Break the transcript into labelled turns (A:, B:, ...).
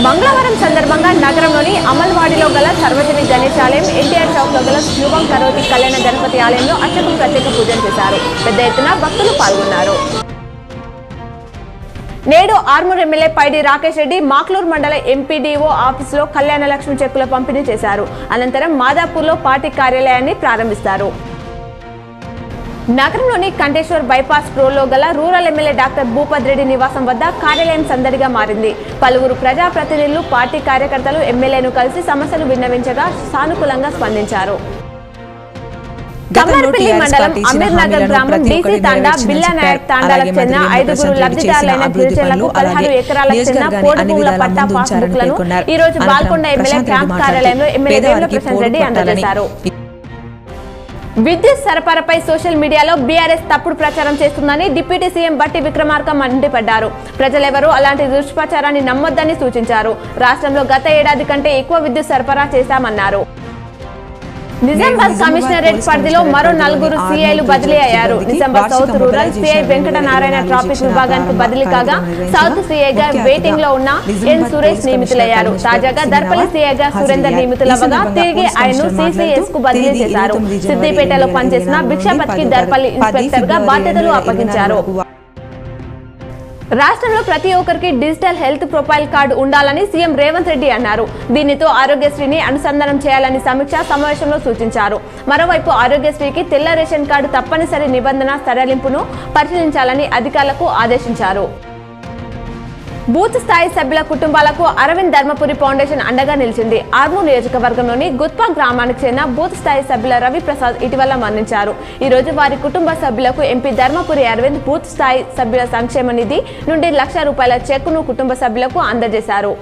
A: మంగళవారం సందర్భంగా నగరంలోని అమల్వాడిలో గల సర్వజని గణేశాలయం, ఎన్టీఆర్ చౌక్ లో గల శుభం కరోతి కళ్యాణ గణపతి ఆలయంలో అర్చకులు ప్రత్యేక పూజలు చేశారు. పెద్ద ఎత్తున భక్తులు పాల్గొన్నారు. నేడు ఆర్మూర్ ఎమ్మెల్యే పైడి రాకేష్ రెడ్డి మాక్లూర్ మండల ఎంపీడీఓ ఆఫీసులో కళ్యాణ లక్ష్మి చెక్కుల పంపిణీ చేశారు. అనంతరం మాదాపూర్లో పార్టీ కార్యాలయాన్ని ప్రారంభిస్తారు. నగరంలోని కంటేశ్వర్ బైపాస్ రోడ్లో గల rural MLA doctor Bhupat Reddy నివాసం వద్ద కార్యాలయం సందడిగా మారింది. పలువురు ప్రజాప్రతినిధులు, పార్టీ కార్యకర్తలు ఎమ్మెల్యేను కలిసి సమస్యలు విన్నవించగా సానుకూలంగా స్పందించారు. కమర్పల్లి మండలం అమీర్ నగర్ గ్రామం డీసీ తాండా, బిల్లా నాయక్ తాండాలకు చెందిన 5 లబ్ధిదారులైన గిరిజనులకు 16 ఎకరాలకు చెందిన పోడు భూముల పట్టా పాస్ బుక్లను ఈ రోజు బాల్కొండ ఎమ్మెల్యే క్యాంప్ కార్యాలయంలో ఎమ్మెల్యే వేముల ప్రశాంత్ రెడ్డి అందజేశారు. విద్యుత్ సరఫరాపై సోషల్ మీడియాలో బీఆర్ఎస్ తప్పుడు ప్రచారం చేస్తుందని డిప్యూటీ సీఎం బట్టి విక్రమార్క మండిపడ్డారు. ప్రజలెవరూ అలాంటి దుష్ప్రచారాన్ని నమ్మొద్దని సూచించారు. రాష్ట్రంలో గత ఏడాది కంటే ఎక్కువ విద్యుత్ సరఫరా చేశామన్నారు. నిజామాబాద్ కమిషనరేట్ పరిధిలో మరో 4 సీఐలు బదిలీ అయ్యారు. Nizamabad south rural CI Venkatanarayana traffic విభాగానికి బదిలీ కాగా సౌత్ సీఐగా వెయిటింగ్ లో ఉన్న ఎన్ సురేష్ నియమితులయ్యారు. తాజాగా దర్పల్లి సీఐగా సురేందర్ నియమితులవ్వగా తిరిగి ఆయన్ను సిసిఎస్ కు బదిలీ చేశారు. సిద్దిపేటలో పనిచేసిన భిక్షపతికి దర్పల్లి ఇన్స్పెక్టర్ గా బాధ్యతలు అప్పగించారు. రాష్ట్రంలో ప్రతి ఒక్కరికి డిజిటల్ హెల్త్ ప్రొఫైల్ కార్డు ఉండాలని సీఎం రేవంత్ రెడ్డి అన్నారు. దీనితో ఆరోగ్యశ్రీని అనుసంధానం చేయాలని సమీక్షా సమావేశంలో సూచించారు. మరోవైపు ఆరోగ్యశ్రీకి తెల్ల రేషన్ కార్డు తప్పనిసరి నిబంధన సడలింపును పరిశీలించాలని అధికారులకు ఆదేశించారు. బూత్ స్థాయి సభ్యుల కుటుంబాలకు అరవింద్ ధర్మపురి ఫౌండేషన్ అండగా నిలిచింది. ఆర్మూర్ నియోజకవర్గంలోని గుత్పా గ్రామానికి చెందిన బూత్ స్థాయి సభ్యుల రవి ప్రసాద్ ఇటీవల మరణించారు. ఈ రోజు వారి కుటుంబ సభ్యులకు ఎంపీ ధర్మపురి అరవింద్ బూత్ స్థాయి సభ్యుల సంక్షేమ నిధి నుండి ₹1,00,000 చెక్కును కుటుంబ సభ్యులకు అందజేశారు.